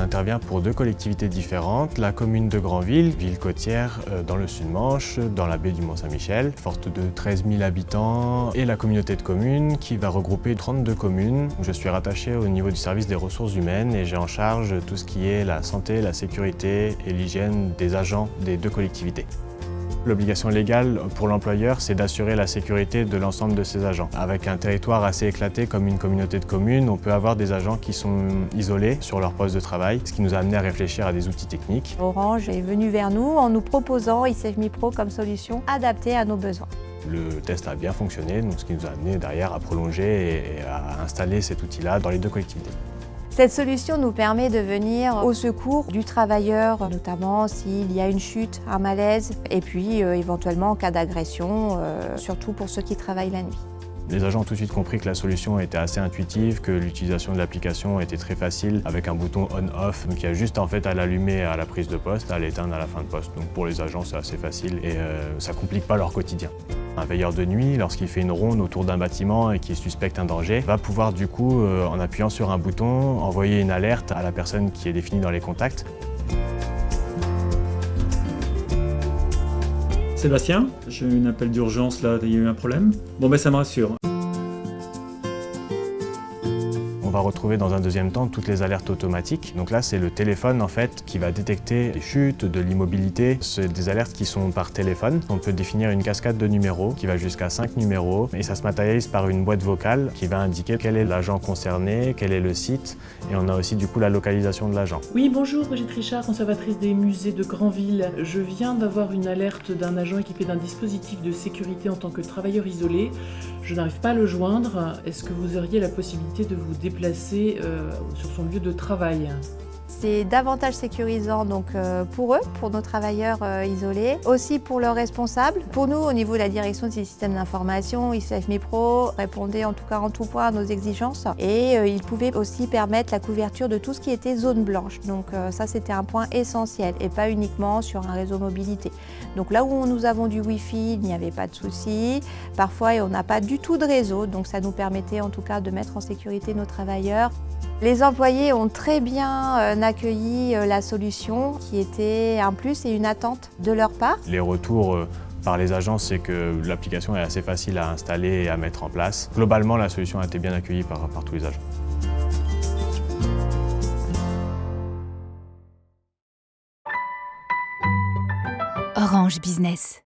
intervient pour 2 collectivités différentes, la commune de Granville, ville côtière dans le Sud-Manche, dans la baie du Mont-Saint-Michel, forte de 13 000 habitants, et la communauté de communes qui va regrouper 32 communes. Je suis rattaché au niveau du service des ressources humaines et j'ai en charge tout ce qui est la santé, la sécurité et l'hygiène des agents des 2 collectivités. L'obligation légale pour l'employeur, c'est d'assurer la sécurité de l'ensemble de ses agents. Avec un territoire assez éclaté comme une communauté de communes, on peut avoir des agents qui sont isolés sur leur poste de travail, ce qui nous a amené à réfléchir à des outils techniques. Orange est venu vers nous en nous proposant eSaveMe Pro comme solution adaptée à nos besoins. Le test a bien fonctionné, donc ce qui nous a amené derrière à prolonger et à installer cet outil-là dans les 2 collectivités. Cette solution nous permet de venir au secours du travailleur, notamment s'il y a une chute, un malaise, et puis éventuellement en cas d'agression, surtout pour ceux qui travaillent la nuit. Les agents ont tout de suite compris que la solution était assez intuitive, que l'utilisation de l'application était très facile, avec un bouton on-off, donc il y a juste en fait à l'allumer à la prise de poste, à l'éteindre à la fin de poste. Donc pour les agents, c'est assez facile et ça ne complique pas leur quotidien. Un veilleur de nuit, lorsqu'il fait une ronde autour d'un bâtiment et qu'il suspecte un danger, va pouvoir du coup, en appuyant sur un bouton, envoyer une alerte à la personne qui est définie dans les contacts. Sébastien, j'ai eu un appel d'urgence là, il y a eu un problème. Bon ça me rassure. On va retrouver dans un deuxième temps toutes les alertes automatiques. Donc là, c'est le téléphone en fait qui va détecter les chutes, de l'immobilité. C'est des alertes qui sont par téléphone. On peut définir une cascade de numéros qui va jusqu'à 5 numéros et ça se matérialise par une boîte vocale qui va indiquer quel est l'agent concerné, quel est le site et on a aussi du coup la localisation de l'agent. Oui, bonjour, Brigitte Richard, conservatrice des musées de Granville. Je viens d'avoir une alerte d'un agent équipé d'un dispositif de sécurité en tant que travailleur isolé. Je n'arrive pas à le joindre. Est-ce que vous auriez la possibilité de vous déplacer sur son lieu de travail? C'est davantage sécurisant donc, pour eux, pour nos travailleurs isolés, aussi pour leurs responsables. Pour nous, au niveau de la direction des systèmes d'information, eSaveMe Pro répondait en tout cas en tout point à nos exigences et il pouvait aussi permettre la couverture de tout ce qui était zone blanche. Donc ça, c'était un point essentiel et pas uniquement sur un réseau mobilité. Donc là où nous avons du Wi-Fi, il n'y avait pas de souci. Parfois, on n'a pas du tout de réseau, donc ça nous permettait en tout cas de mettre en sécurité nos travailleurs. Les employés ont très bien accueilli la solution qui était un plus et une attente de leur part. Les retours par les agents, c'est que l'application est assez facile à installer et à mettre en place. Globalement, la solution a été bien accueillie par tous les agents. Orange Business.